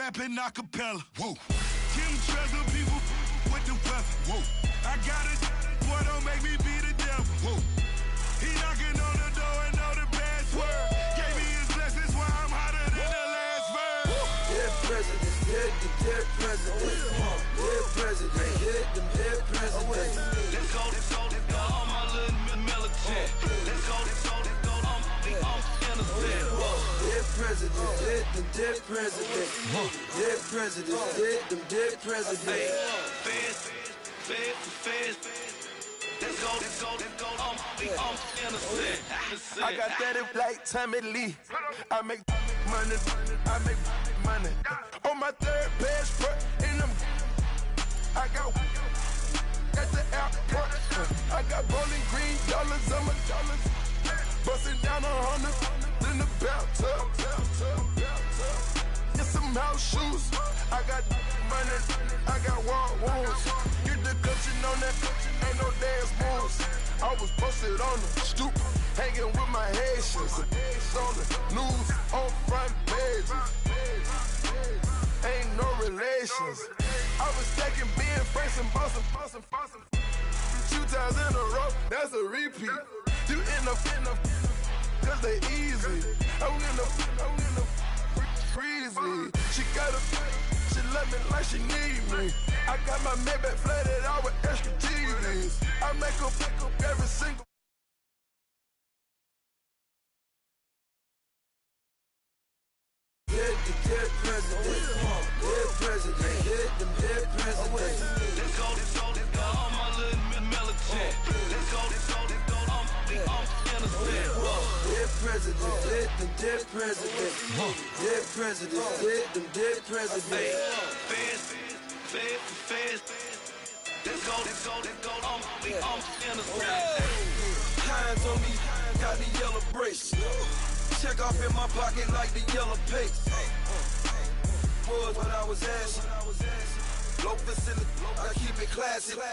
rapping acapella. Whoa. Kim Treasure people with the weapon. Whoa. I got it, boy, don't make me be the devil. Whoa. He knocking on the door and know the password. Gave me his blessings while I'm hotter than the last verse. Dead presidents, dead presidents. Dead president, hit them dead presidents. Let's go, all my little militant. Let's go, I'm innocent. Dead presidents, hit them dead presidents. Dead presidents, hit them dead presidents. Fast. Let's go, I'm innocent. I got that like Tommy Lee. I make money. On my third page, in them, I got at the airport. I got bowling green dollars on my dollars. Busting down 100 in the bathtub. Get some house shoes. I got money. I got war wounds. Get the coaching on that. Ain't no dance moves. I was posted on the stoop, hanging with my Haitians. On the news, on front pages. Ain't no relations. I was stacking being Franks and Boston. 2 times in a row, that's a repeat. You end up, cause they easy. I'm in the freezy. She love me like she need me. I got my Maybach flooded out with extra TVs. I make her pick up every single. Dead president, hit them dead presidents. Let's go, all my little militant. Let's go, I'm innocent. Dead presidents, hit them dead presidents. Dead presidents, hit them dead presidents. Fast. Let's go, I'm innocent. Hands on me, got the yellow brace. Check off in my pocket like the yellow paste. Was what I was asking. Low facility, I keep it classy. Build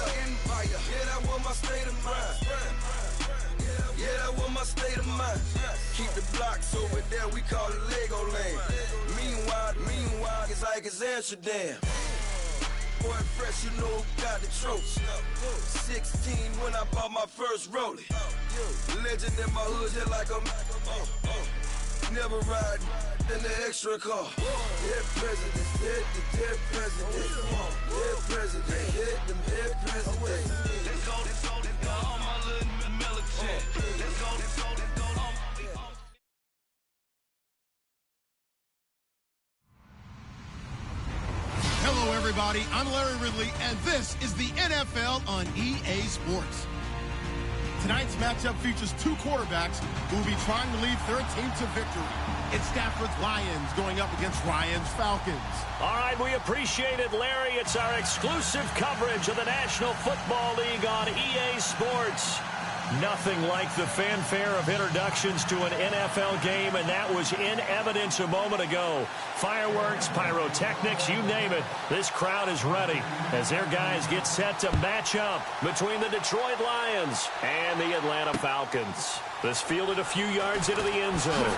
an empire, yeah, that was my state of mind. Yeah, that was my state of mind. Keep the blocks over there, we call it Lego Land. Meanwhile, it's like it's Amsterdam. Boy, fresh, you know, got the tropes. 16 when I bought my first rollie. Legend in my hood, just like I'm. Never ride in the extra car. Dead presidents, dead presidents. Dead presidents, hit them dead presidents. Let's go, all my little militant. Let's go, Hello, everybody. I'm Larry Ridley, and this is the NFL on EA Sports. Tonight's matchup features 2 quarterbacks who will be trying to lead their team to victory. It's Stafford's Lions going up against Ryan's Falcons. All right, we appreciate it, Larry. It's our exclusive coverage of the National Football League on EA Sports. Nothing like the fanfare of introductions to an NFL game, and that was in evidence a moment ago. Fireworks, pyrotechnics, you name it. This crowd is ready as their guys get set to match up between the Detroit Lions and the Atlanta Falcons. This fielded a few yards into the end zone.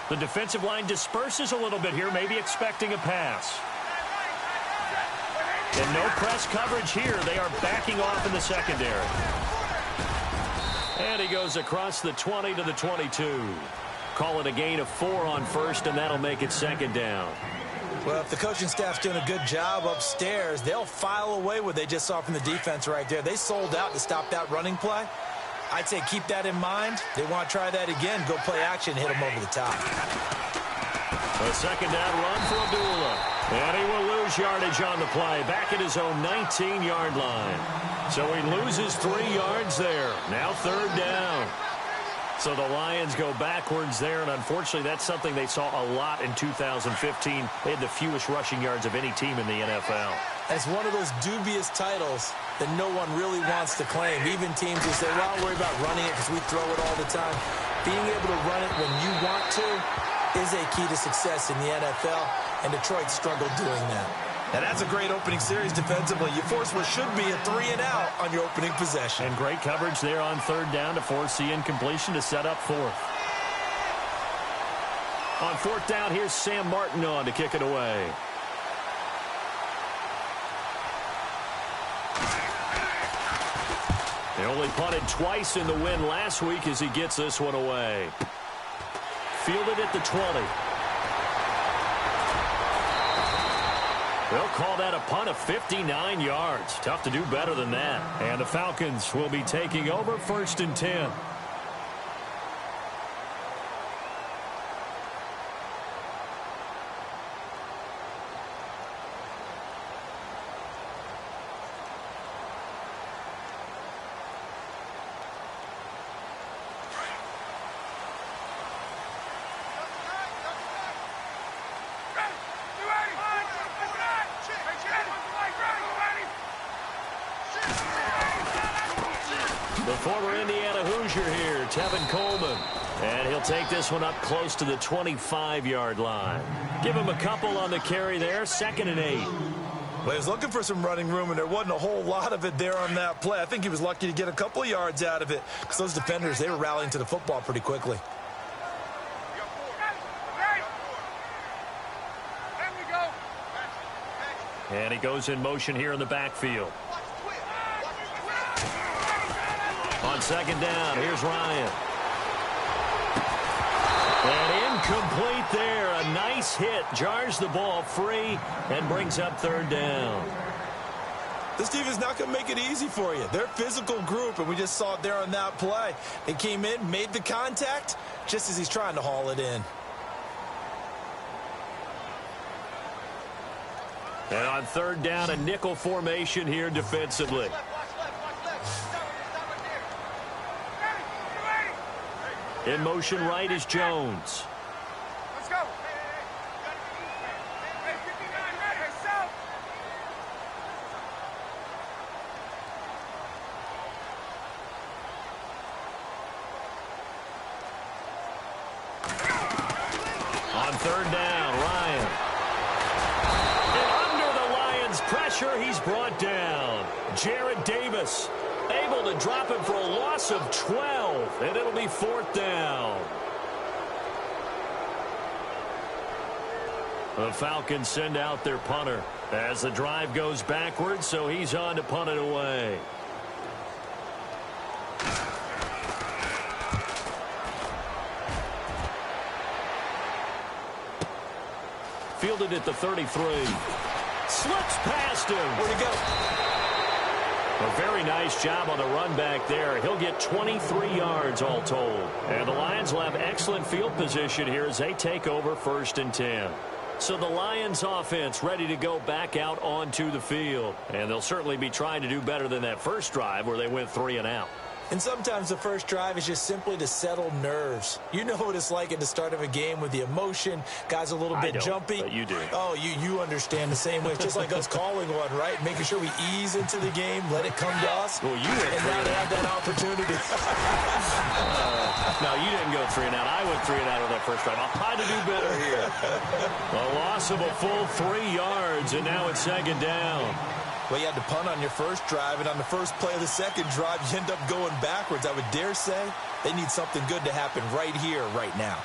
The defensive line disperses a little bit here, maybe expecting a pass. And no press coverage here. They are backing off in the secondary. And he goes across the 20 to the 22. Call it a gain of 4 on first, and that'll make it second down. Well, if the coaching staff's doing a good job upstairs, they'll file away what they just saw from the defense right there. They sold out to stop that running play. I'd say keep that in mind. They want to try that again. Go play action, hit them over the top. A second down run for Abdullah. And he will lose yardage on the play. Back at his own 19-yard line. So he loses 3 yards there. Now third down. So the Lions go backwards there, and unfortunately that's something they saw a lot in 2015. They had the fewest rushing yards of any team in the NFL. It's one of those dubious titles that no one really wants to claim. Even teams who say, well, I'll worry about running it because we throw it all the time. Being able to run it when you want to is a key to success in the NFL, and Detroit struggled doing that. And that's a great opening series defensively. You force what should be a 3-and-out on your opening possession. And great coverage there on third down to force the incompletion to set up fourth. On fourth down, here's Sam Martin on to kick it away. They only punted twice in the win last week as he gets this one away. Fielded at the 20. They'll call that a punt of 59 yards. Tough to do better than that. And the Falcons will be taking over 1st and 10. The former Indiana Hoosier here, Tevin Coleman. And he'll take this one up close to the 25-yard line. Give him a couple on the carry there, 2nd and 8. Well, he was looking for some running room, and there wasn't a whole lot of it there on that play. I think he was lucky to get a couple of yards out of it because those defenders, they were rallying to the football pretty quickly. And he goes in motion here in the backfield. On 2nd down, here's Ryan. And incomplete there. A nice hit. Jars the ball free and brings up 3rd down. This team is not going to make it easy for you. They're a physical group, and we just saw it there on that play. They came in, made the contact, just as he's trying to haul it in. And on 3rd down, a nickel formation here defensively. In motion right is Jones. Let's go. On 3rd down, Ryan. And under the Lions' pressure, he's brought down. Jared Davis able to drop him for a loss of 12, and it'll be 4th down. The Falcons send out their punter as the drive goes backwards, so he's on to punt it away. Fielded at the 33. Slips past him. Where'd he go? A very nice job on the run back there. He'll get 23 yards all told. And the Lions will have excellent field position here as they take over 1st and 10. So the Lions offense ready to go back out onto the field. And they'll certainly be trying to do better than that first drive where they went 3 and out. And sometimes the first drive is just simply to settle nerves. You know what it's like at the start of a game with the emotion. Guys a little bit jumpy. But you do. Oh, you understand the same way. It's just like us calling one, right? Making sure we ease into the game, let it come to us. Well, you went and now they have that opportunity. No, you didn't go 3 and out. I went 3 and out on that first drive. I'll try to do better here. A loss of a full 3 yards, and now it's 2nd down. Well, you had to punt on your first drive, and on the first play of the second drive, you end up going backwards. I would dare say they need something good to happen right here, right now.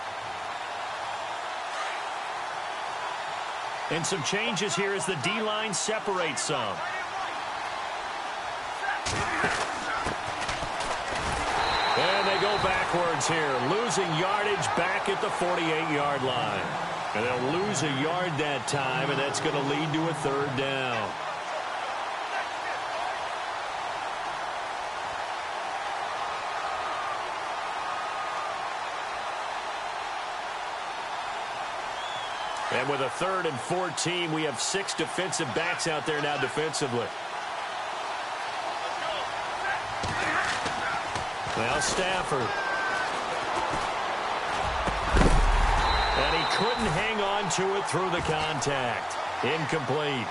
And some changes here as the D-line separates some. And they go backwards here, losing yardage back at the 48-yard line. And they'll lose a yard that time, and that's going to lead to a 3rd down. And with a 3rd and 14, we have 6 defensive backs out there now defensively. Now Stafford. couldn't hang on to it through the contact. Incomplete.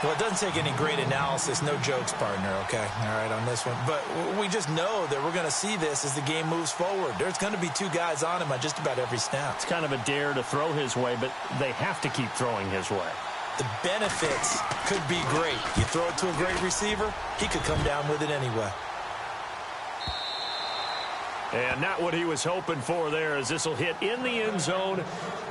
Well, it doesn't take any great analysis. No jokes, partner, okay? All right, on this one. But we just know that we're going to see this as the game moves forward. There's going to be two guys on him on just about every snap. It's kind of a dare to throw his way, but they have to keep throwing his way. The benefits could be great. You throw it to a great receiver, he could come down with it anyway. And not what he was hoping for there, as this will hit in the end zone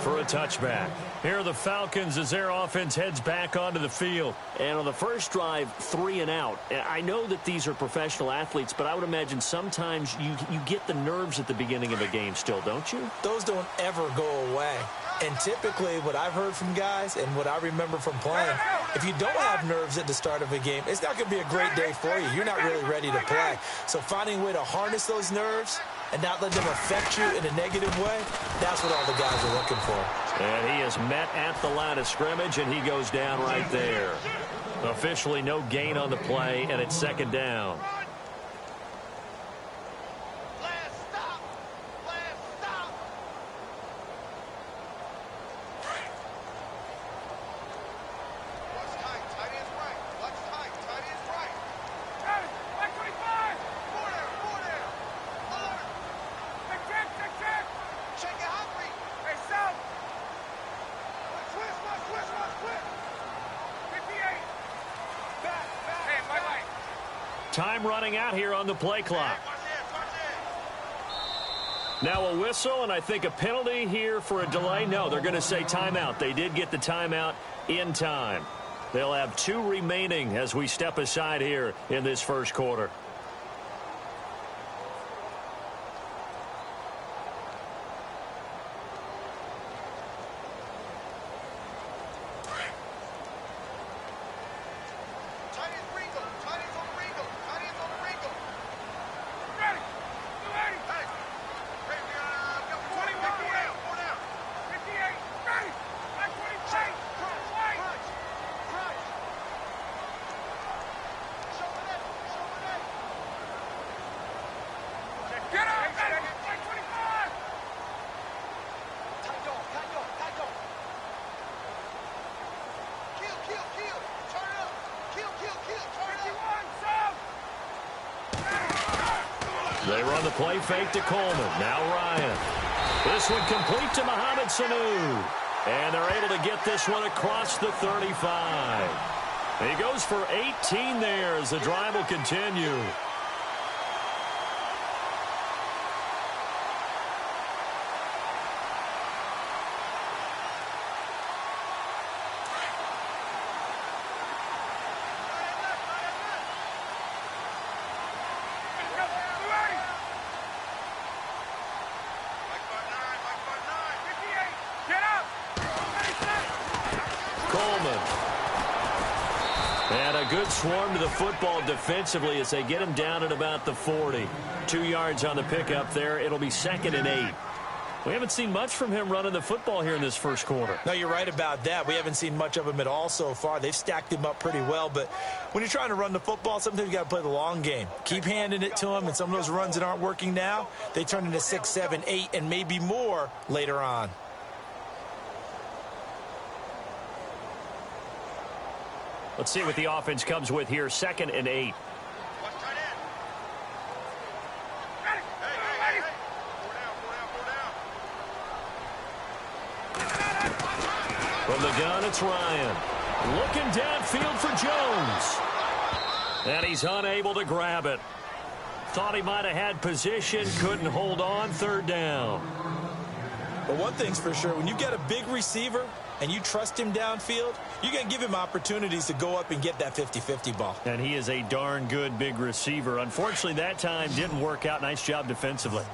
for a touchback. Here are the Falcons as their offense heads back onto the field. And on the first drive, 3 and out. I know that these are professional athletes, but I would imagine sometimes you get the nerves at the beginning of a game still, don't you? Those don't ever go away. And typically what I've heard from guys and what I remember from playing, if you don't have nerves at the start of a game, it's not going to be a great day for you. You're not really ready to play. So finding a way to harness those nerves and not let them affect you in a negative way, that's what all the guys are looking for. And he is met at the line of scrimmage, and he goes down right there. Officially no gain on the play, and it's second down. Time running out here on the play clock. Now a whistle, and I think a penalty here for a delay. No, they're going to say timeout. They did get the timeout in time. They'll have 2 remaining as we step aside here in this first quarter. They run the play fake to Coleman. Now Ryan. This one complete to Mohamed Sanu. And they're able to get this one across the 35. He goes for 18 there as the drive will continue. Good swarm to the football defensively as they get him down at about the 40. 2 yards on the pickup there. It'll be 2nd and 8. We haven't seen much from him running the football here in this first quarter. No, you're right about that. We haven't seen much of him at all so far. They've stacked him up pretty well, but when you're trying to run the football, sometimes you got to play the long game. Keep handing it to him, and some of those runs that aren't working now, they turn into 6, 7, 8, and maybe more later on. Let's see what the offense comes with here. 2nd and 8. From the gun, it's Ryan. Looking downfield for Jones. And he's unable to grab it. Thought he might have had position. Couldn't hold on. 3rd down. But one thing's for sure. When you get a big receiver and you trust him downfield, you're going to give him opportunities to go up and get that 50-50 ball. And he is a darn good big receiver. Unfortunately, that time didn't work out. Nice job defensively.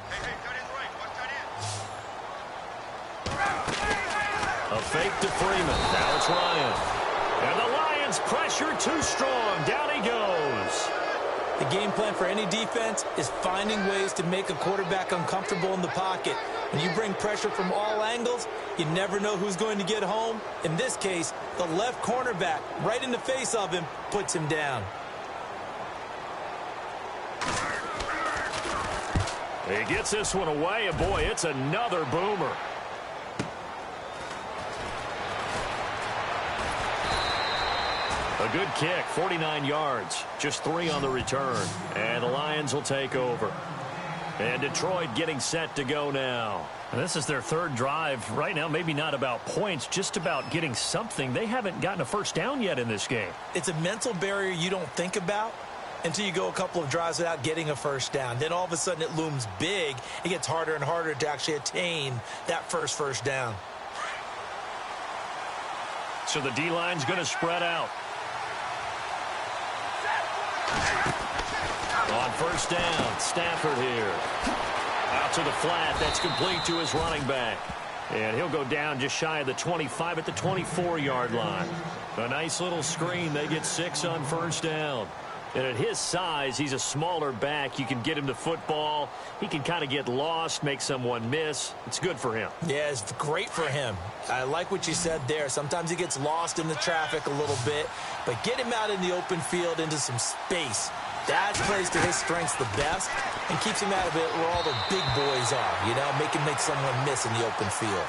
A fake to Freeman. Now it's Ryan. And the Lions pressure too strong. Down he goes. The game plan for any defense is finding ways to make a quarterback uncomfortable in the pocket. When you bring pressure from all angles, you never know who's going to get home. In this case, the left cornerback, right in the face of him, puts him down. He gets this one away, and boy, it's another boomer. A good kick, 49 yards, just 3 on the return. And the Lions will take over. And Detroit getting set to go now. And this is their third drive. Right now, maybe not about points, just about getting something. They haven't gotten a first down yet in this game. It's a mental barrier you don't think about until you go a couple of drives without getting a first down. Then all of a sudden it looms big. It gets harder and harder to actually attain that first down. So the D-line's going to spread out. On first down, Stafford here. Out to the flat. That's complete to his running back. And he'll go down just shy of the 25 at the 24-yard line. A nice little screen. They get 6 on first down. And at his size, he's a smaller back. You can get him to football. He can kind of get lost, make someone miss. It's good for him. Yeah, it's great for him. I like what you said there. Sometimes he gets lost in the traffic a little bit, but get him out in the open field into some space. That plays to his strengths the best and keeps him out of it where all the big boys are, you know, make someone miss in the open field.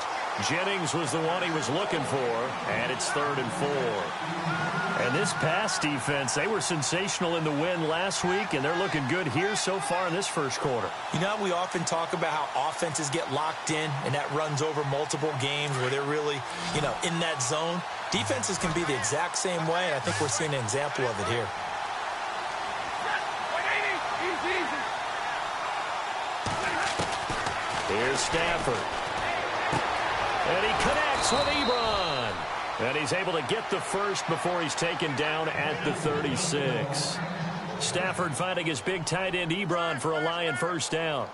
Jennings was the one he was looking for, and it's 3rd and 4. And this pass defense, they were sensational in the win last week, and they're looking good here so far in this first quarter. You know, we often talk about how offenses get locked in, and that runs over multiple games where they're really, you know, in that zone. Defenses can be the exact same way, and I think we're seeing an example of it here. Here's Stafford. And he connects with Ebron. And he's able to get the first before he's taken down at the 36. Stafford finding his big tight end Ebron for a Lion first down.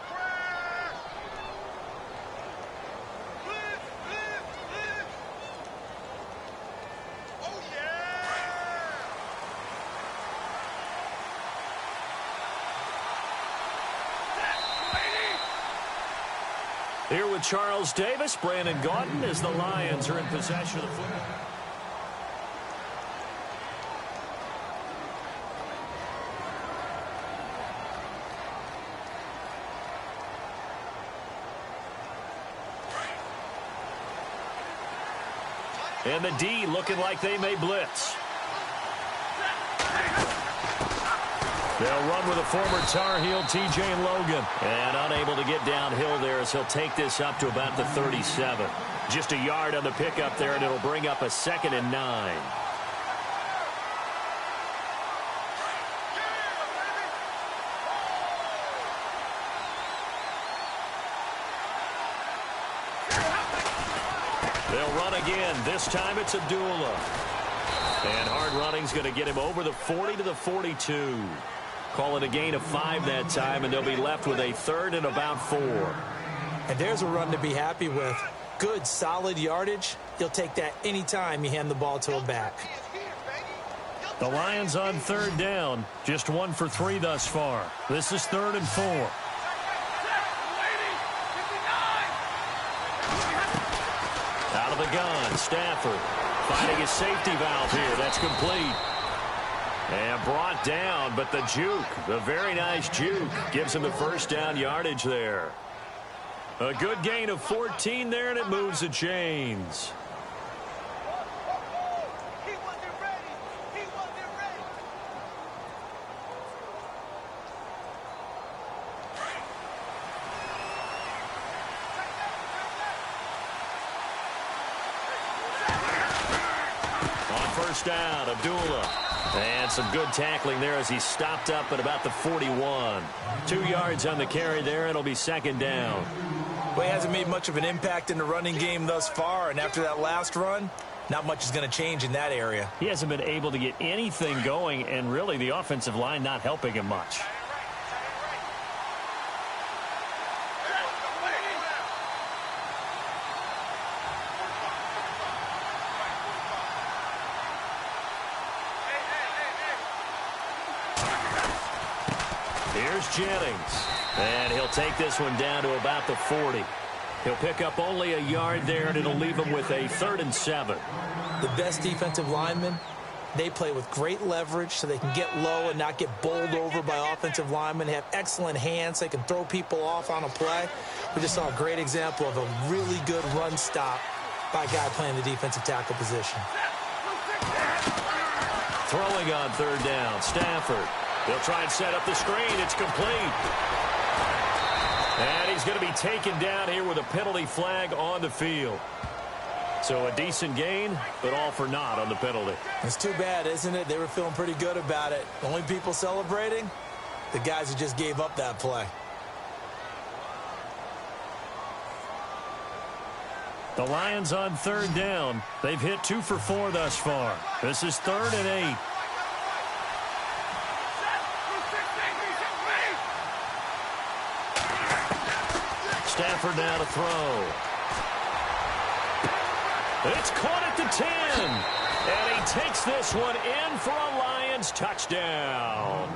Here with Charles Davis, Brandon Gaudin, as the Lions are in possession of the football. And the D looking like they may blitz. They'll run with a former Tar Heel, T.J. Logan. And unable to get downhill there as he'll take this up to about the 37. Just a yard on the pickup there, and it'll bring up a 2nd and 9. They'll run again. This time it's Abdullah. And hard running's going to get him over the 40 to the 42. Call it a gain of 5 that time, and they'll be left with a 3rd and about 4. And there's a run to be happy with. Good, solid yardage. You'll take that any time you hand the ball to a back. The Lions on 3rd down. Just 1 for 3 thus far. This is 3rd and 4. Out of the gun, Stafford finding his safety valve here. That's complete. And brought down, but the juke, the very nice juke, gives him the first down yardage there. A good gain of 14 there, and it moves the chains. On first down, Abdullah. And some good tackling there as he stopped up at about the 41. 2 yards on the carry there. It'll be 2nd down. Well, he hasn't made much of an impact in the running game thus far, and after that last run, not much is going to change in that area. He hasn't been able to get anything going, and really the offensive line not helping him much. Here's Jennings. And he'll take this one down to about the 40. He'll pick up only a yard there, and it'll leave him with a 3rd and 7. The best defensive linemen, they play with great leverage so they can get low and not get bowled over by offensive linemen. They have excellent hands. They can throw people off on a play. We just saw a great example of a really good run stop by a guy playing the defensive tackle position. Throwing on third down, Stafford. They'll try and set up the screen. It's complete. And he's going to be taken down here with a penalty flag on the field. So a decent gain, but all for naught on the penalty. It's too bad, isn't it? They were feeling pretty good about it. Only people celebrating, the guys who just gave up that play. The Lions on third down. They've hit 2 for 4 thus far. This is 3rd and 8. Stafford now to throw. It's caught at the 10. And he takes this one in for a Lions touchdown.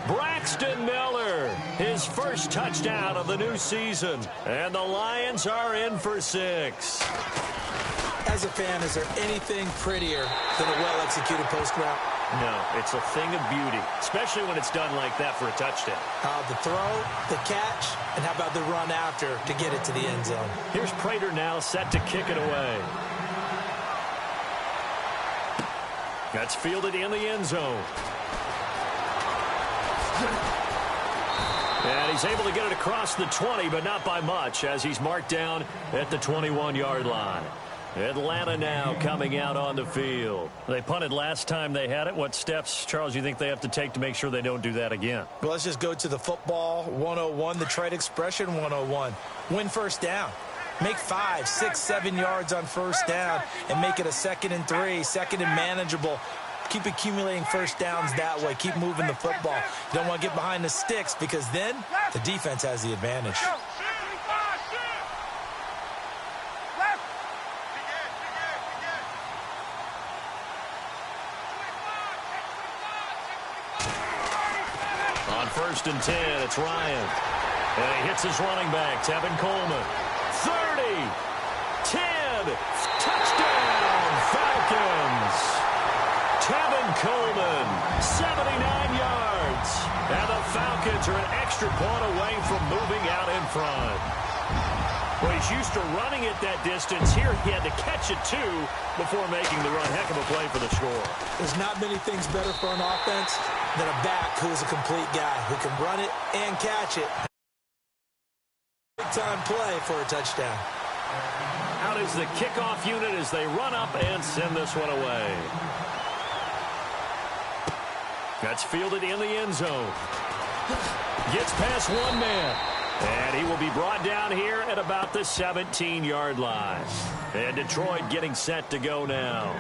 Braxton Miller, his first touchdown of the new season. And the Lions are in for 6. As a fan, is there anything prettier than a well-executed post route? No, it's a thing of beauty, especially when it's done like that for a touchdown. The throw, the catch, and how about the run after to get it to the end zone? Here's Prater now set to kick it away. That's fielded in the end zone. And he's able to get it across the 20, but not by much, as he's marked down at the 21-yard line. Atlanta now coming out on the field. They punted last time they had it. What steps, Charles, you think they have to take to make sure they don't do that again? Well, let's just go to the football 101, the trade expression 101. Win first down. Make 5, 6, 7 yards on first down and make it a 2nd and 3, 2nd and manageable. Keep accumulating first downs that way. Keep moving the football. You don't want to get behind the sticks because then the defense has the advantage. On 1st and 10, it's Ryan. And he hits his running back, Tevin Coleman. 30, 10, touchdown, Falcons. Tevin Coleman, 79 yards. And the Falcons are an extra point away from moving out in front. Well, he's used to running it that distance. Here he had to catch it, too, before making the run. Heck of a play for the score. There's not many things better for an offense than a back who is a complete guy who can run it and catch it. Big-time play for a touchdown. Out is the kickoff unit as they run up and send this one away. That's fielded in the end zone. Gets past one man. And he will be brought down here at about the 17-yard line. And Detroit getting set to go now.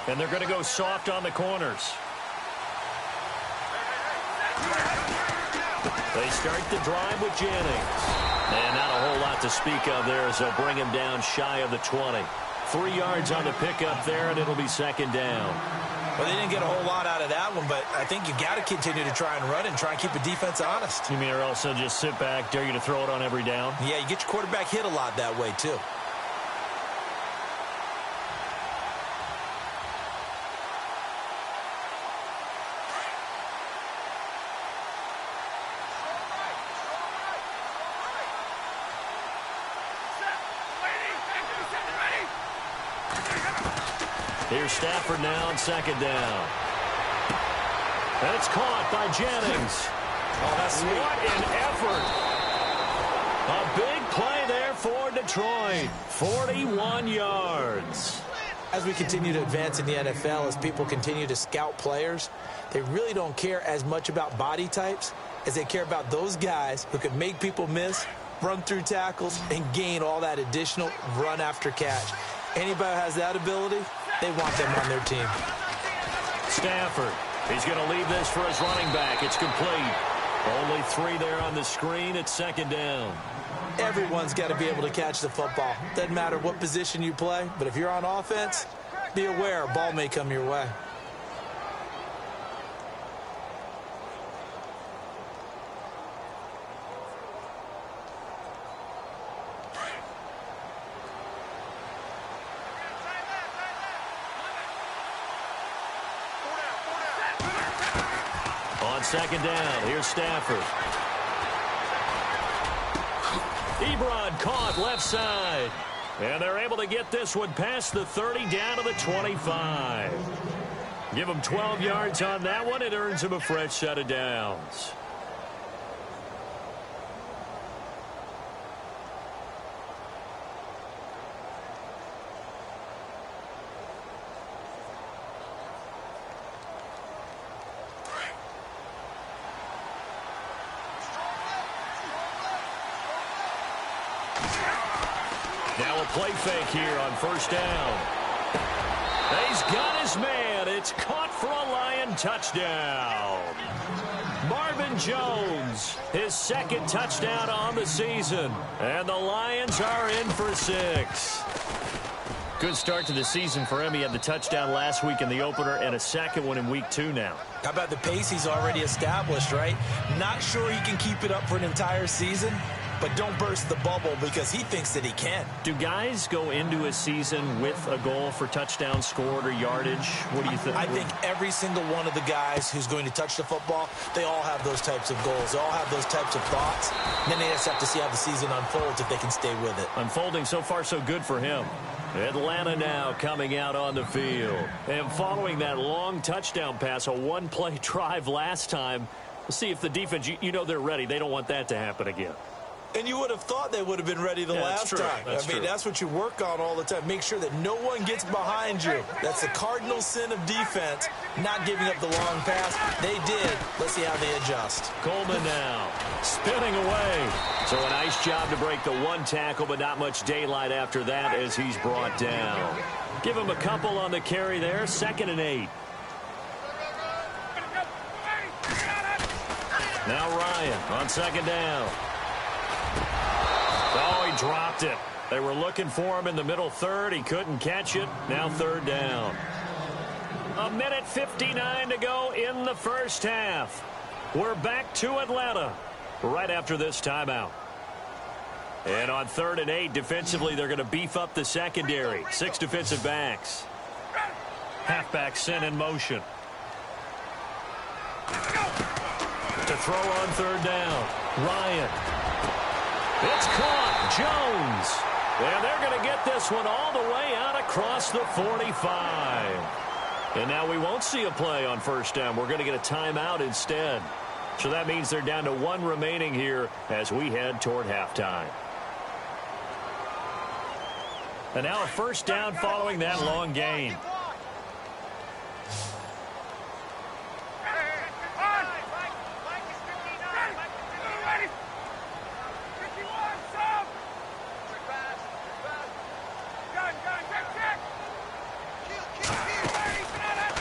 And they're going to go soft on the corners. They start the drive with Jennings. And not a whole lot to speak of there as they'll bring him down shy of the 20. 3 yards on the pickup there, and it'll be 2nd down. Well, they didn't get a whole lot out of that one, but I think you got to continue to try and run and try and keep the defense honest. You mean or also just sit back, dare you to throw it on every down? Yeah, you get your quarterback hit a lot that way, too. Here's Stafford now on 2nd down. And it's caught by Jennings. Oh, that's sweet. What an effort. A big play there for Detroit. 41 yards. As we continue to advance in the NFL, as people continue to scout players, they really don't care as much about body types as they care about those guys who can make people miss, run through tackles, and gain all that additional run after catch. Anybody who has that ability, they want them on their team. Stafford, he's going to leave this for his running back. It's complete. Only 3 there on the screen at 2nd down. Everyone's got to be able to catch the football. Doesn't matter what position you play, but if you're on offense, be aware a ball may come your way. On 2nd down, here's Stafford. Ebron caught left side. And they're able to get this one past the 30 down to the 25. Give them 12 yards on that one. It earns them a fresh set of downs. Now a play fake here on first down. He's got his man. It's caught for a Lion touchdown. Marvin Jones, his second touchdown on the season. And the Lions are in for 6. Good start to the season for him. He had the touchdown last week in the opener and a second one in week 2 now. How about the pace he's already established, right? Not sure he can keep it up for an entire season, but don't burst the bubble because he thinks that he can. Do guys go into a season with a goal for touchdown scored or yardage? What do you think? I think every single one of the guys who's going to touch the football, they all have those types of goals. They all have those types of thoughts. And then they just have to see how the season unfolds if they can stay with it. Unfolding so far so good for him. Atlanta now coming out on the field. And following that long touchdown pass, a one-play drive last time, we'll see if the defense, you know they're ready. They don't want that to happen again. And you would have thought they would have been ready the last time. That's what you work on all the time. Make sure that no one gets behind you. That's the cardinal sin of defense, not giving up the long pass. They did. Let's see how they adjust. Coleman now spinning away. So a nice job to break the one tackle, but not much daylight after that as he's brought down. Give him a couple on the carry there. 2nd and 8. Now Ryan on 2nd down. Oh, he dropped it. They were looking for him in the middle third. He couldn't catch it. Now 3rd down. 1:59 to go in the first half. We're back to Atlanta right after this timeout. And on 3rd and 8, defensively, they're going to beef up the secondary. 6 defensive backs. Halfback sent in motion. To throw on 3rd down. Ryan. It's caught. Jones. And they're going to get this one all the way out across the 45. And now we won't see a play on 1st down. We're going to get a timeout instead. So that means they're down to 1 remaining here as we head toward halftime. And now a 1st down following that long gain.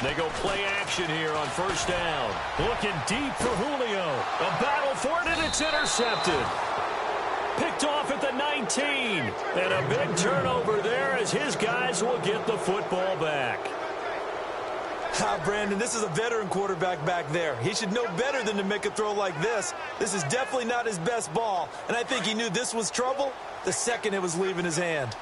They go play action here on 1st down. Looking deep for Julio. A battle for it, and it's intercepted. Picked off at the 19. And a big turnover there as his guys will get the football back. Brandon, this is a veteran quarterback back there. He should know better than to make a throw like this. This is definitely not his best ball. And I think he knew this was trouble the second it was leaving his hand.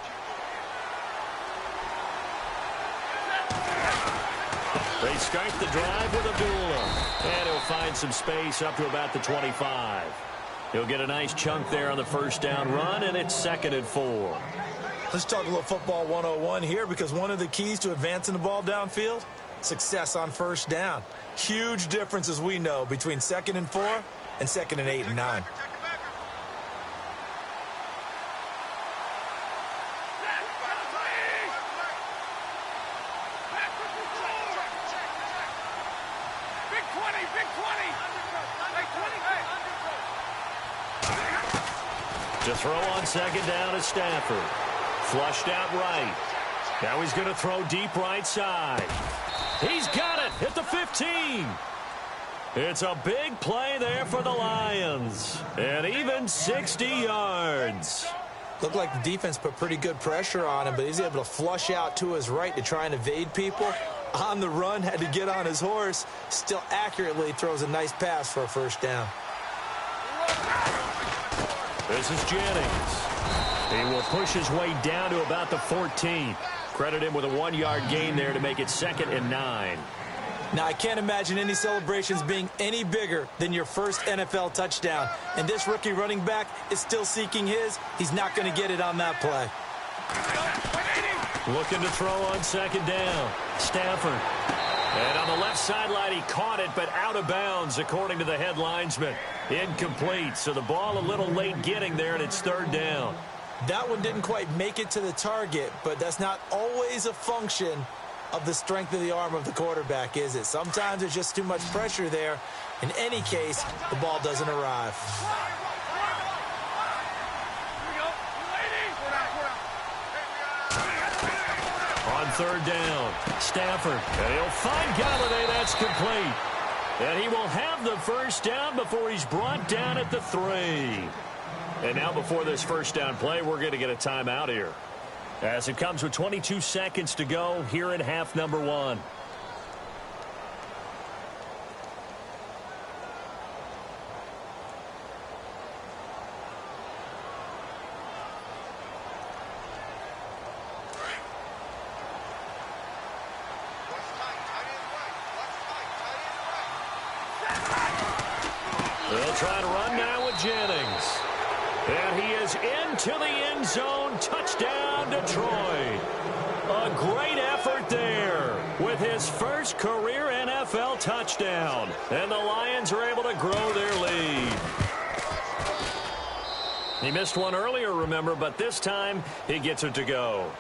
They start the drive with Abdullah. And he'll find some space up to about the 25. He'll get a nice chunk there on the 1st down run, and it's 2nd and 4. Let's talk a little football 101 here, because one of the keys to advancing the ball downfield, success on 1st down. Huge difference, as we know, between 2nd and 4 and 2nd and 8 and 9. To throw on 2nd down is Stafford. Flushed out right. Now he's going to throw deep right side. He's got it at the 15. It's a big play there for the Lions. And even 60 yards. Looked like the defense put pretty good pressure on him, but he's able to flush out to his right to try and evade people. On the run, had to get on his horse. Still accurately throws a nice pass for a 1st down. This is Jennings. He will push his way down to about the 14. Credit him with a 1-yard gain there to make it 2nd and 9. Now, I can't imagine any celebrations being any bigger than your first NFL touchdown. And this rookie running back is still seeking his. He's not going to get it on that play. Looking to throw on second down. Stafford. And on the left sideline, he caught it, but out of bounds, according to the head linesman. Incomplete, so the ball a little late getting there, and it's third down. That one didn't quite make it to the target, but that's not always a function of the strength of the arm of the quarterback, is it? Sometimes there's just too much pressure there. In any case, the ball doesn't arrive. On third down, Stafford. And he'll find Galladay. That's complete. And he will have the first down before he's brought down at the 3. And now before this first down play, we're going to get a timeout here, as it comes with 22 seconds to go here in half number 1. They'll try to run now with Jennings. And he is into the end zone. Touchdown, Detroit. A great effort there with his first career NFL touchdown. And the Lions are able to grow their lead. He missed one earlier, remember, but this time he gets it to go.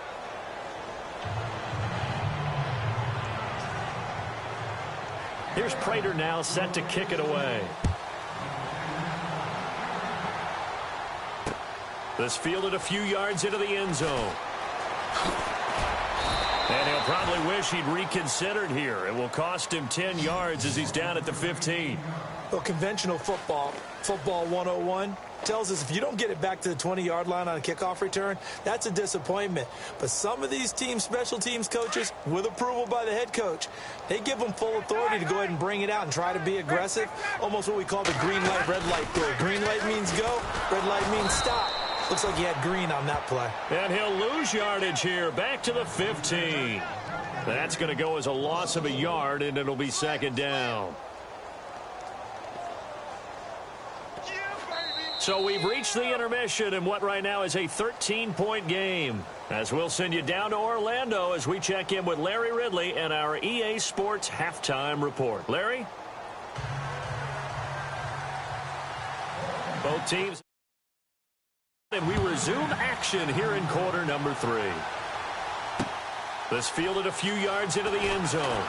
Here's Prater now set to kick it away. This fielded a few yards into the end zone. And he'll probably wish he'd reconsidered here. It will cost him 10 yards as he's down at the 15. Well, conventional football 101, tells us if you don't get it back to the 20-yard line on a kickoff return, that's a disappointment. But some of these teams, special teams coaches, with approval by the head coach, they give them full authority to go ahead and bring it out and try to be aggressive. Almost what we call the green light, red light theory. Green light means go, red light means stop. Looks like he had green on that play. And he'll lose yardage here, back to the 15. That's going to go as a loss of a yard, and it'll be second down. So we've reached the intermission in what right now is a 13-point game, as we'll send you down to Orlando as we check in with Larry Ridley and our EA Sports halftime report. Larry? Both teams. And we resume action here in quarter number 3. This fielded a few yards into the end zone.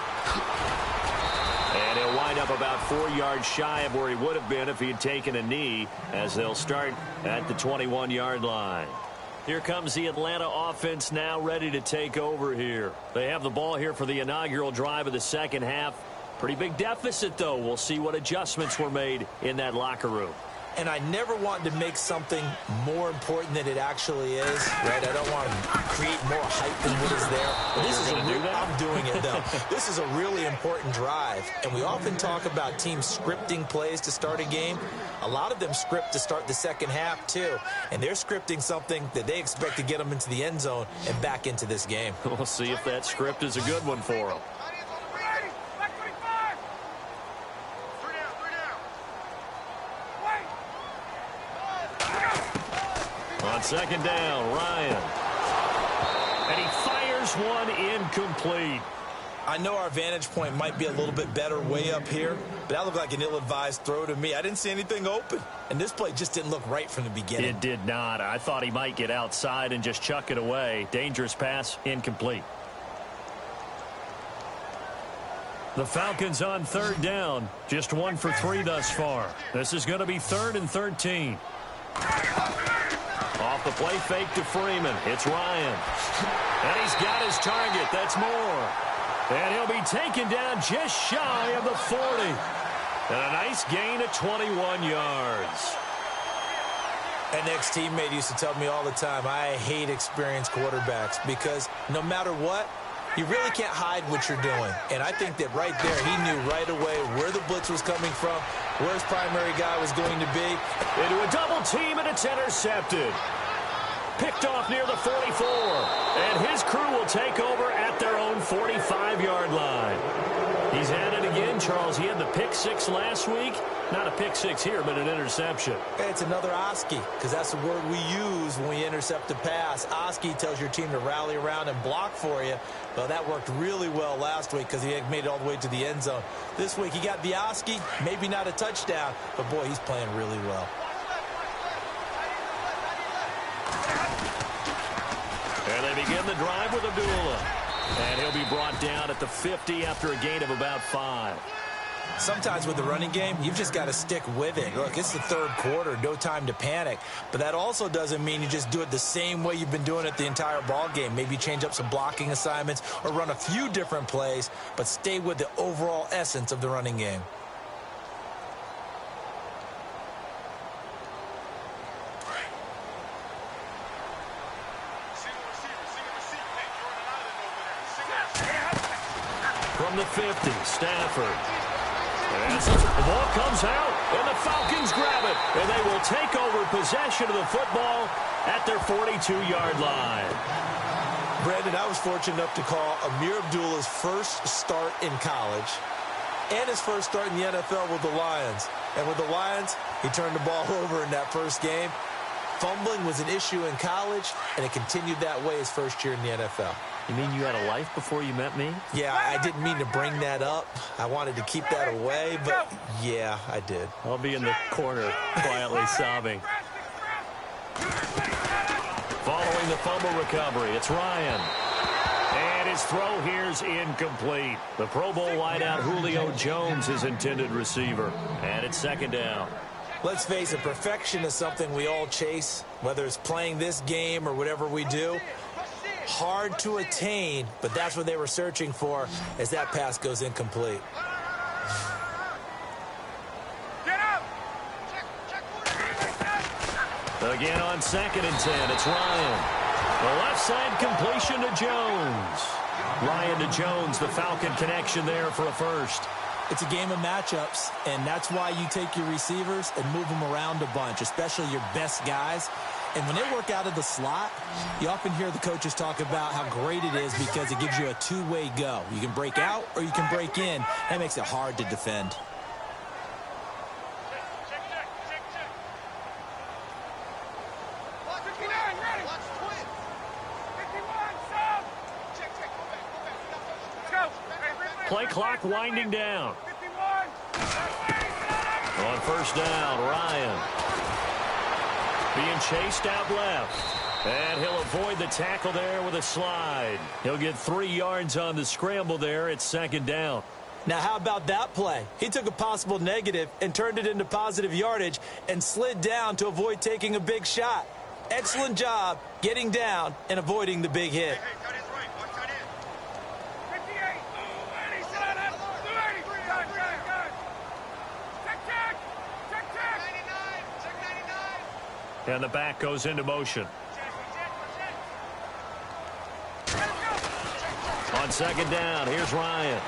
And he'll wind up about 4 yards shy of where he would have been if he had taken a knee, as they'll start at the 21-yard line. Here comes the Atlanta offense now ready to take over here. They have the ball here for the inaugural drive of the second half. Pretty big deficit, though. We'll see what adjustments were made in that locker room. And I never want to make something more important than it actually is, right? I don't want to create more hype than what is there. But this is I'm doing it, though. This is a really important drive. And we often talk about teams scripting plays to start a game. A lot of them script to start the second half, too. And they're scripting something that they expect to get them into the end zone and back into this game. We'll see if that script is a good one for them. On second down, Ryan. And he fires one incomplete. I know our vantage point might be a little bit better way up here, but that looked like an ill-advised throw to me. I didn't see anything open, and this play just didn't look right from the beginning. It did not. I thought he might get outside and just chuck it away. Dangerous pass, incomplete. The Falcons on third down, just 1 for 3 thus far. This is going to be 3rd and 13. Off the play fake to Freeman. It's Ryan. And he's got his target. That's Moore. And he'll be taken down just shy of the 40. And a nice gain of 21 yards. An ex-teammate used to tell me all the time, I hate experienced quarterbacks because no matter what, you really can't hide what you're doing. And I think that right there, he knew right away where the blitz was coming from, where his primary guy was going to be. Into a double team, and it's intercepted. Picked off near the 44. And his crew will take over at their own 45-yard line. He's at it again, Charles. He had the pick six last week. Not a pick six here, but an interception. It's another O.S.C.O.M, because that's the word we use when we intercept a pass. O.S.C.O.M tells your team to rally around and block for you. Well, that worked really well last week because he made it all the way to the end zone. This week, he got the O.S.C.O.M, maybe not a touchdown, but, boy, he's playing really well. And they begin the drive with Abdullah. And he'll be brought down at the 50 after a gain of about 5. Sometimes with the running game, you've just got to stick with it. Look, it's the third quarter, no time to panic. But that also doesn't mean you just do it the same way you've been doing it the entire ball game. Maybe change up some blocking assignments or run a few different plays, but stay with the overall essence of the running game. From the 50, Stafford. And the ball comes out, and the Falcons grab it. And they will take over possession of the football at their 42-yard line. Brandon, I was fortunate enough to call Amir Abdullah's first start in college and his first start in the NFL with the Lions. And with the Lions, he turned the ball over in that first game. Fumbling was an issue in college, and it continued that way his first year in the NFL. You mean you had a life before you met me? Yeah, I didn't mean to bring that up. I wanted to keep that away, but yeah, I did. I'll be in the corner quietly sobbing. Following the fumble recovery, it's Ryan. And his throw here's incomplete. The Pro Bowl wideout Julio Jones, his intended receiver. And it's second down. Let's face it, perfection is something we all chase, whether it's playing this game or whatever we do. Hard to attain, but that's what they were searching for as that pass goes incomplete. Again on 2nd and 10, it's Ryan. The left side completion to Jones. Ryan to Jones, the Falcon connection there for a first. It's a game of matchups, and that's why you take your receivers and move them around a bunch, especially your best guys. And when they work out of the slot, you often hear the coaches talk about how great it is because it gives you a two-way go. You can break out or you can break in. That makes it hard to defend. Play clock winding down. On first down, Ryan. Being chased out left. And he'll avoid the tackle there with a slide. He'll get 3 yards on the scramble there. It's second down. Now, how about that play? He took a possible negative and turned it into positive yardage and slid down to avoid taking a big shot. Excellent job getting down and avoiding the big hit. And the back goes into motion. On second down, here's Ryan.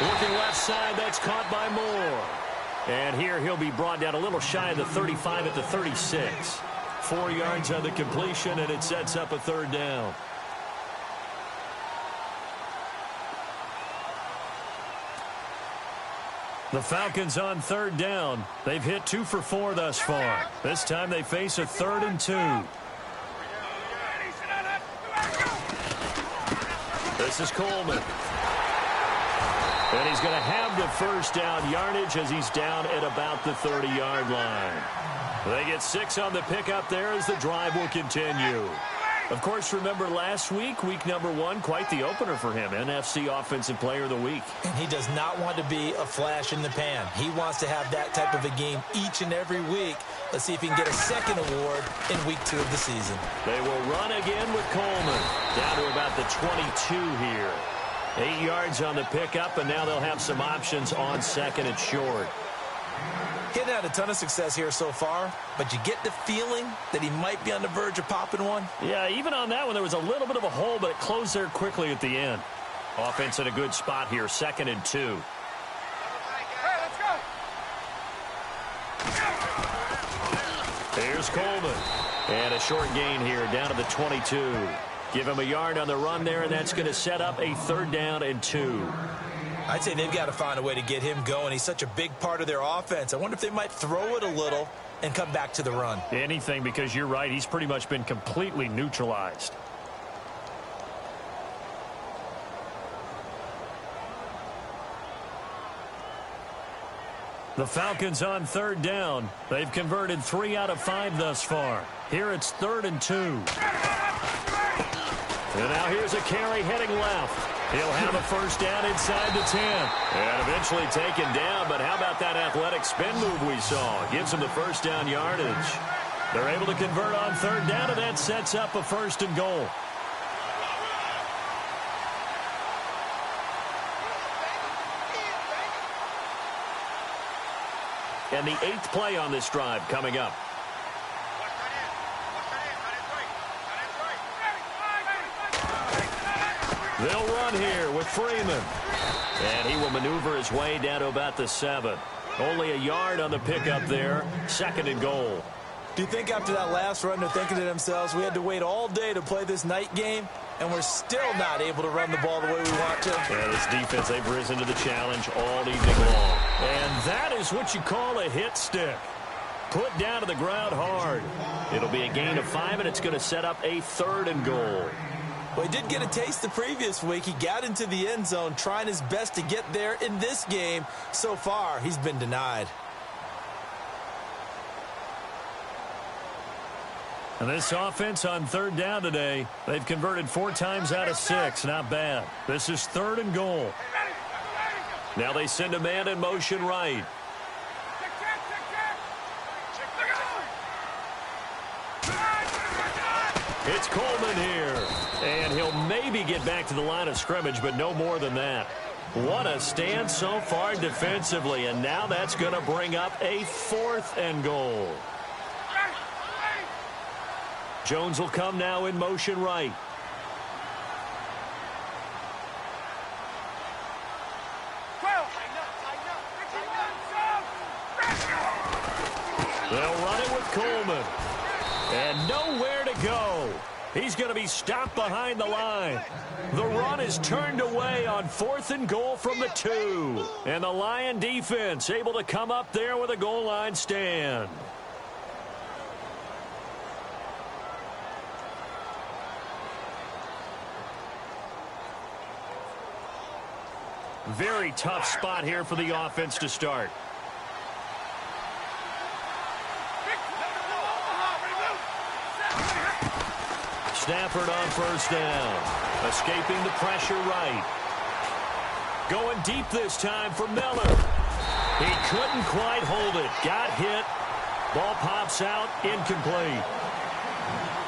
Looking left side, that's caught by Moore. And here he'll be brought down a little shy of the 35 at the 36. 4 yards on the completion, and it sets up a third down. The Falcons on third down. They've hit 2 for 4 thus far. This time they face a 3rd and 2. This is Coleman. And he's going to have the first down yardage as he's down at about the 30-yard line. They get 6 on the pickup there as the drive will continue. Of course, remember last week, week number 1, quite the opener for him. NFC Offensive Player of the Week. And he does not want to be a flash in the pan. He wants to have that type of a game each and every week. Let's see if he can get a second award in week 2 of the season. They will run again with Coleman. Down to about the 22 here. 8 yards on the pickup, and now they'll have some options on second and short. He hasn't had a ton of success here so far, but you get the feeling that he might be on the verge of popping one. Yeah, even on that one, there was a little bit of a hole, but it closed there quickly at the end. Offense in a good spot here, 2nd and 2. Hey, let's go. Here's Coleman. And a short gain here, down to the 22. Give him a yard on the run there, and that's going to set up a 3rd down and 2. I'd say they've got to find a way to get him going. He's such a big part of their offense. I wonder if they might throw it a little and come back to the run. Anything, because you're right. He's pretty much been completely neutralized. The Falcons on third down. They've converted 3 out of 5 thus far. Here it's 3rd and 2. And now here's a carry heading left. He'll have a first down inside the 10. And eventually taken down, but how about that athletic spin move we saw? Gives him the first down yardage. They're able to convert on third down, and that sets up a 1st and goal. And the 8th play on this drive coming up. They'll run here with Freeman. And he will maneuver his way down to about the 7. Only a yard on the pickup there. 2nd and goal. Do you think after that last run they're thinking to themselves, we had to wait all day to play this night game, and we're still not able to run the ball the way we want to? Yeah, this defense, they've risen to the challenge all evening long. And that is what you call a hit stick. Put down to the ground hard. It'll be a gain of 5, and it's going to set up a 3rd and goal. Well, he did get a taste the previous week. He got into the end zone, trying his best to get there in this game. So far, he's been denied. And this offense on third down today, they've converted 4 times out of 6. Not bad. This is 3rd and goal. Now they send a man in motion right. It's Coleman here. And he'll maybe get back to the line of scrimmage, but no more than that. What a stand so far defensively. And now that's going to bring up a 4th and goal. Jones will come now in motion right. They'll run it with Coleman. And nowhere to go. He's going to be stopped behind the line. The run is turned away on 4th and goal from the 2. And the Lion defense able to come up there with a goal line stand. Very tough spot here for the offense to start. Stafford on first down. Escaping the pressure right. Going deep this time for Miller. He couldn't quite hold it. Got hit. Ball pops out. Incomplete.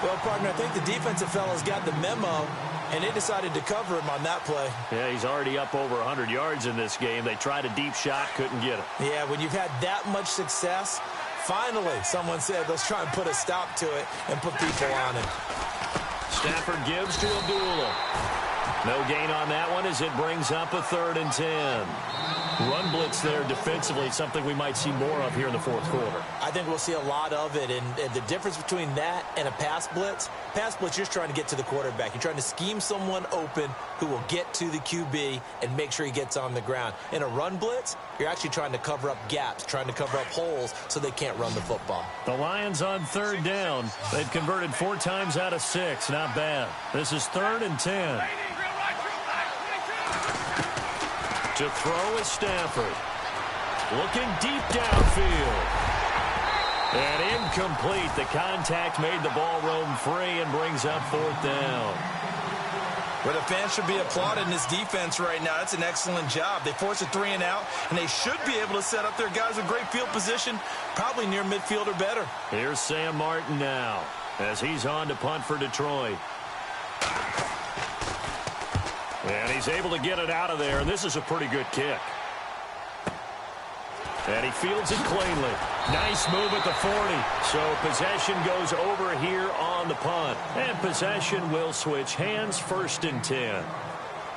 Well, partner, I think the defensive fellas got the memo, and they decided to cover him on that play. Yeah, he's already up over 100 yards in this game. They tried a deep shot, couldn't get it. Yeah, when you've had that much success, finally someone said, let's try and put a stop to it and put people on it. Stafford gives to Abdullah. No gain on that one as it brings up a 3rd and 10. Run blitz there defensively, something we might see more of here in the 4th quarter. I think we'll see a lot of it, and the difference between that and a pass blitz, you're just trying to get to the quarterback. You're trying to scheme someone open who will get to the QB and make sure he gets on the ground. In a run blitz, you're actually trying to cover up gaps, trying to cover up holes so they can't run the football. The Lions on third down. They've converted 4 times out of 6. Not bad. This is 3rd and 10. To throw is Stafford. Looking deep downfield. And incomplete. The contact made the ball roam free and brings up 4th down. Well, the fans should be applauding this defense right now. That's an excellent job. They force a 3 and out, and they should be able to set up their guys with great field position, probably near midfield or better. Here's Sam Martin now as he's on to punt for Detroit. And he's able to get it out of there, and this is a pretty good kick. And he fields it cleanly. Nice move at the 40. So possession goes over here on the punt. And possession will switch hands, 1st and 10.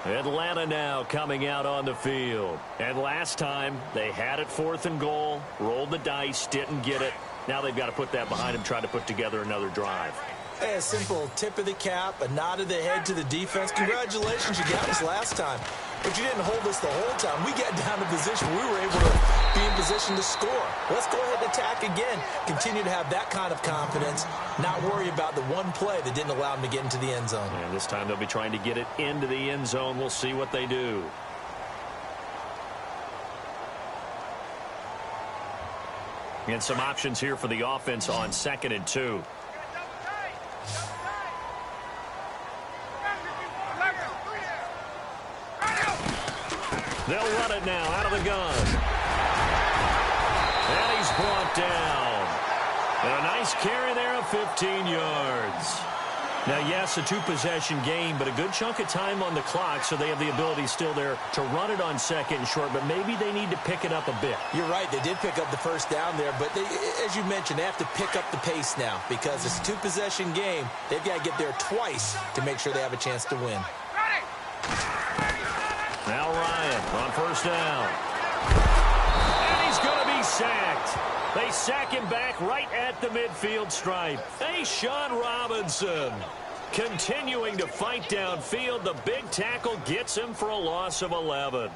Atlanta now coming out on the field. And last time they had it 4th and goal, rolled the dice, didn't get it. Now they've got to put that behind them, try to put together another drive. Hey, a simple tip of the cap, a nod of the head to the defense. Congratulations, you got us last time. but you didn't hold us the whole time. We got down to position. We were able to be in position to score. Let's go ahead and attack again. Continue to have that kind of confidence, not worry about the one play that didn't allow them to get into the end zone. And this time they'll be trying to get it into the end zone. We'll see what they do. And some options here for the offense on 2nd and 2. They'll run it now out of the gun. And he's brought down. And a nice carry there of 15 yards. Now, yes, a two-possession game, but a good chunk of time on the clock, so they have the ability still there to run it on 2nd and short, but maybe they need to pick it up a bit. You're right. They did pick up the first down there, but they, as you mentioned, they have to pick up the pace now because it's a two-possession game. They've got to get there twice to make sure they have a chance to win. Now Ryan on 1st down. And he's going to be sacked. They sack him back right at the midfield stripe. Sean Robinson continuing to fight downfield. The big tackle gets him for a loss of 11.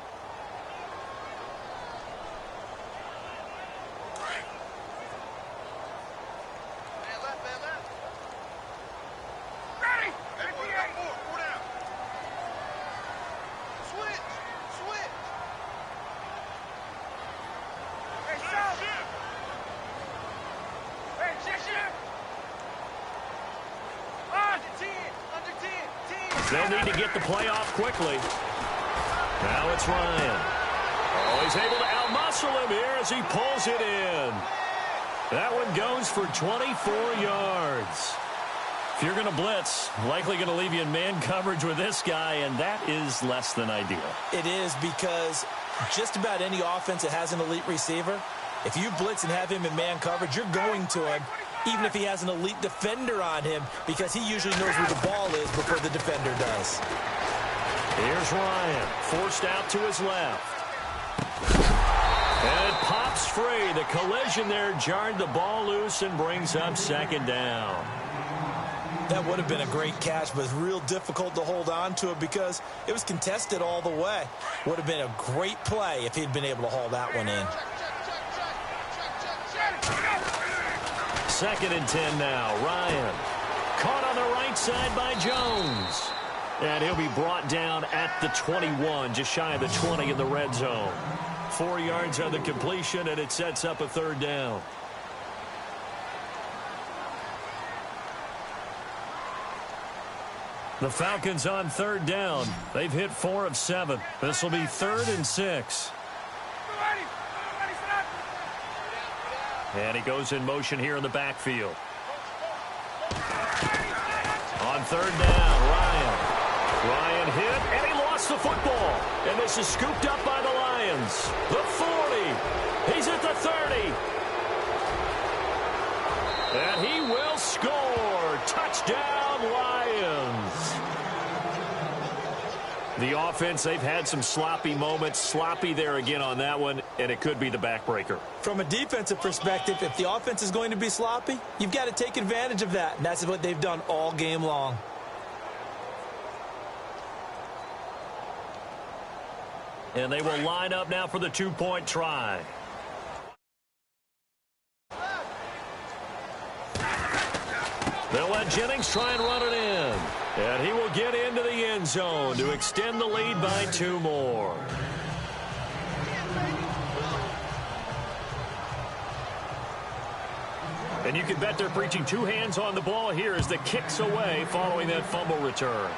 They'll need to get the play off quickly. Now it's Ryan. Oh, he's able to outmuscle him here as he pulls it in. That one goes for 24 yards. If you're going to blitz, likely going to leave you in man coverage with this guy, and that is less than ideal. It is because just about any offense that has an elite receiver, if you blitz and have him in man coverage, you're going to him, even if he has an elite defender on him, because he usually knows where the ball is before the defender does. Here's Ryan, forced out to his left. And it pops free. The collision there jarred the ball loose and brings up 2nd down. That would have been a great catch, but it's real difficult to hold on to it because it was contested all the way. Would have been a great play if he'd been able to haul that one in. 2nd and 10 now. Ryan caught on the right side by Jones. And he'll be brought down at the 21, just shy of the 20 in the red zone. 4 yards on the completion, and it sets up a 3rd down. The Falcons on 3rd down. They've hit 4 of 7. This will be 3rd and 6. And he goes in motion here in the backfield. On 3rd down, Ryan. Ryan hit, and he lost the football. And this is scooped up by the Lions. The 40. He's at the 30. And he will score. Touchdown, Lions. The offense, they've had some sloppy moments. Sloppy there again on that one, and it could be the backbreaker. From a defensive perspective, if the offense is going to be sloppy, you've got to take advantage of that. And that's what they've done all game long. And they will line up now for the 2-point try. They'll let Jennings try and run it in. And he will get into the end zone to extend the lead by 2 more. And you can bet they're preaching 2 hands on the ball here as the kick's away following that fumble return.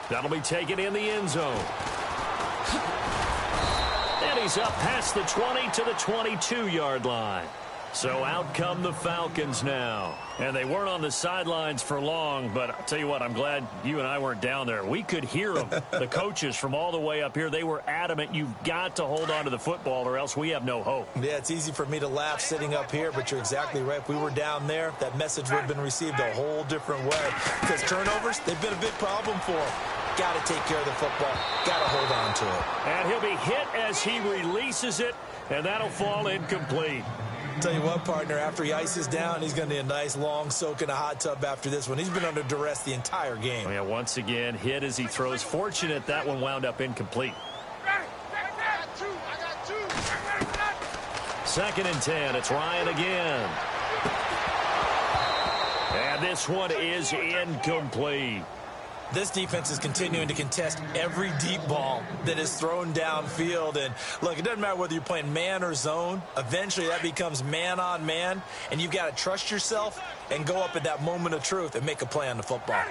That'll be taken in the end zone. And he's up past the 20 to the 22-yard line. So out come the Falcons now. And they weren't on the sidelines for long, but I'll tell you what, I'm glad you and I weren't down there. We could hear them, the coaches from all the way up here. They were adamant, you've got to hold on to the football or else we have no hope. Yeah, it's easy for me to laugh sitting up here, but you're exactly right. If we were down there, that message would have been received a whole different way. Because turnovers, they've been a big problem for them. Got to take care of the football. Got to hold on to it. And he'll be hit as he releases it, and that'll fall incomplete. Tell you what, partner, after he ices down, he's going to need a nice long soak in a hot tub after this one. He's been under duress the entire game. Oh, yeah, once again, hit as he throws. Fortunate that one wound up incomplete. Second and 10. It's Ryan again. And this one is incomplete. This defense is continuing to contest every deep ball that is thrown downfield. And, look, it doesn't matter whether you're playing man or zone. Eventually, that becomes man on man. And you've got to trust yourself and go up at that moment of truth and make a play on the football.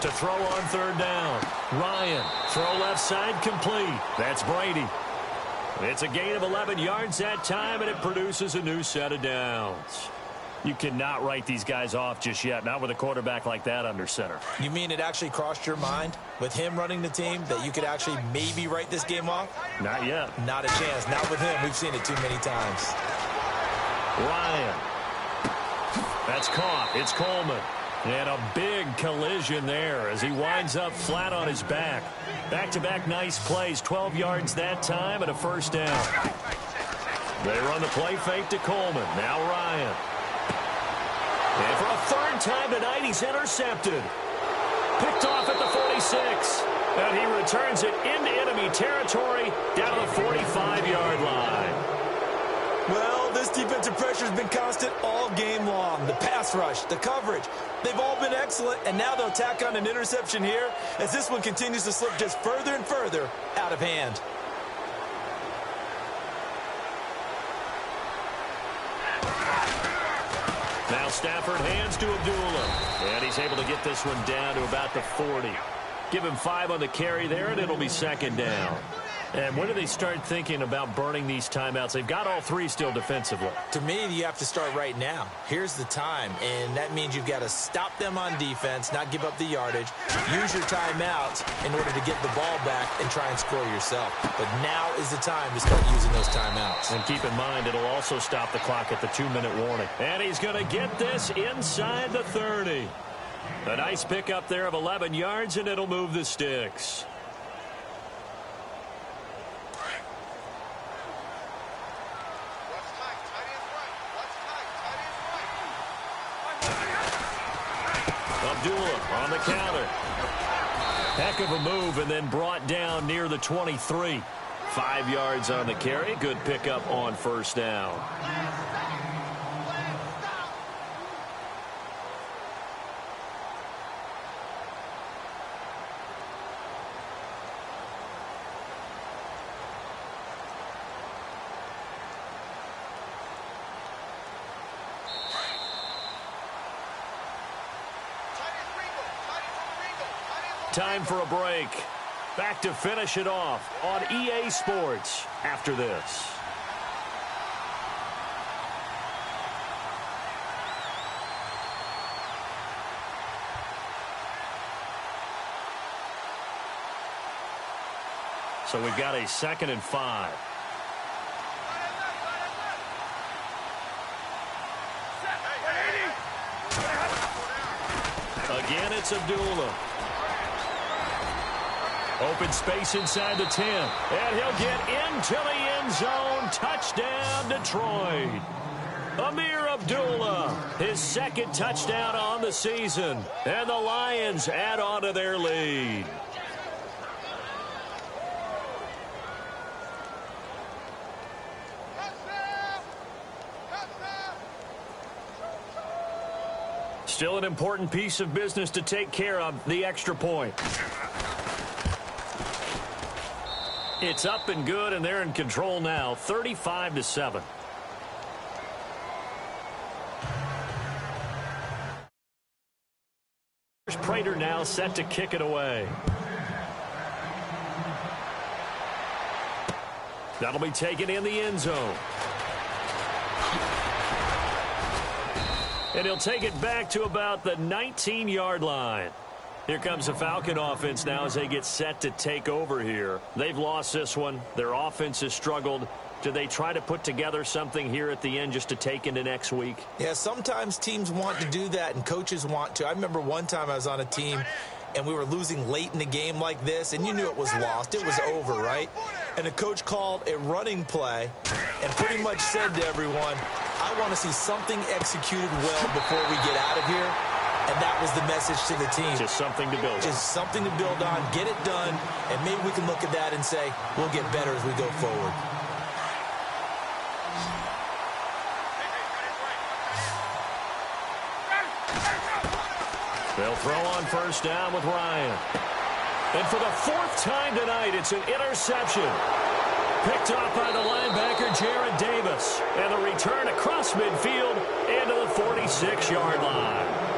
To throw on third down. Ryan, throw left side, complete. That's Brady. It's a gain of 11 yards that time, and it produces a new set of downs. You cannot write these guys off just yet, not with a quarterback like that under center. You mean it actually crossed your mind with him running the team that you could actually maybe write this game off? Not yet. Not a chance. Not with him. We've seen it too many times. Ryan. That's caught. It's Coleman. And a big collision there as he winds up flat on his back. Back-to-back nice plays. 12 yards that time and a first down. They run the play fake to Coleman. Now Ryan. And for a third time tonight, he's intercepted. Picked off at the 46. And he returns it into enemy territory down to the 45-yard line. Well, this defensive pressure has been constant all game long. The pass rush, the coverage, they've all been excellent. And now they'll tack on an interception here as this one continues to slip just further and further out of hand. Now Stafford hands to Abdullah. And he's able to get this one down to about the 40. Give him 5 on the carry there, and it'll be second down. And when do they start thinking about burning these timeouts? They've got all 3 still defensively. To me, you have to start right now. Here's the time, and that means you've got to stop them on defense, not give up the yardage, use your timeouts in order to get the ball back and try and score yourself. But now is the time to start using those timeouts. And keep in mind, it'll also stop the clock at the 2-minute warning. And he's going to get this inside the 30. A nice pickup there of 11 yards, and it'll move the sticks. Abdullah on the counter. Heck of a move, and then brought down near the 23. 5 yards on the carry. Good pickup on first down. Time for a break. Back to finish it off on EA Sports after this. So we've got a 2nd and 5. Again, it's Abdullah. Open space inside the 10. And he'll get into the end zone. Touchdown, Detroit. Amir Abdullah, his 2nd touchdown on the season. And the Lions add on to their lead. Still an important piece of business to take care of, the extra point. It's up and good, and they're in control now, 35-7. Prater now set to kick it away. That'll be taken in the end zone. And he'll take it back to about the 19-yard line. Here comes the Falcon offense now as they get set to take over here. They've lost this one. Their offense has struggled. Do they try to put together something here at the end just to take into next week? Yeah, sometimes teams want to do that and coaches want to. I remember one time I was on a team and we were losing late in the game like this, and you knew it was lost. It was over, right? and the coach called a running play and pretty much said to everyone, I want to see something executed well before we get out of here. And that was the message to the team. Just something to build on. Just something to build on, get it done, and maybe we can look at that and say, we'll get better as we go forward. They'll throw on first down with Ryan. And for the fourth time tonight, it's an interception. Picked off by the linebacker, Jared Davis. And the return across midfield into the 46-yard line.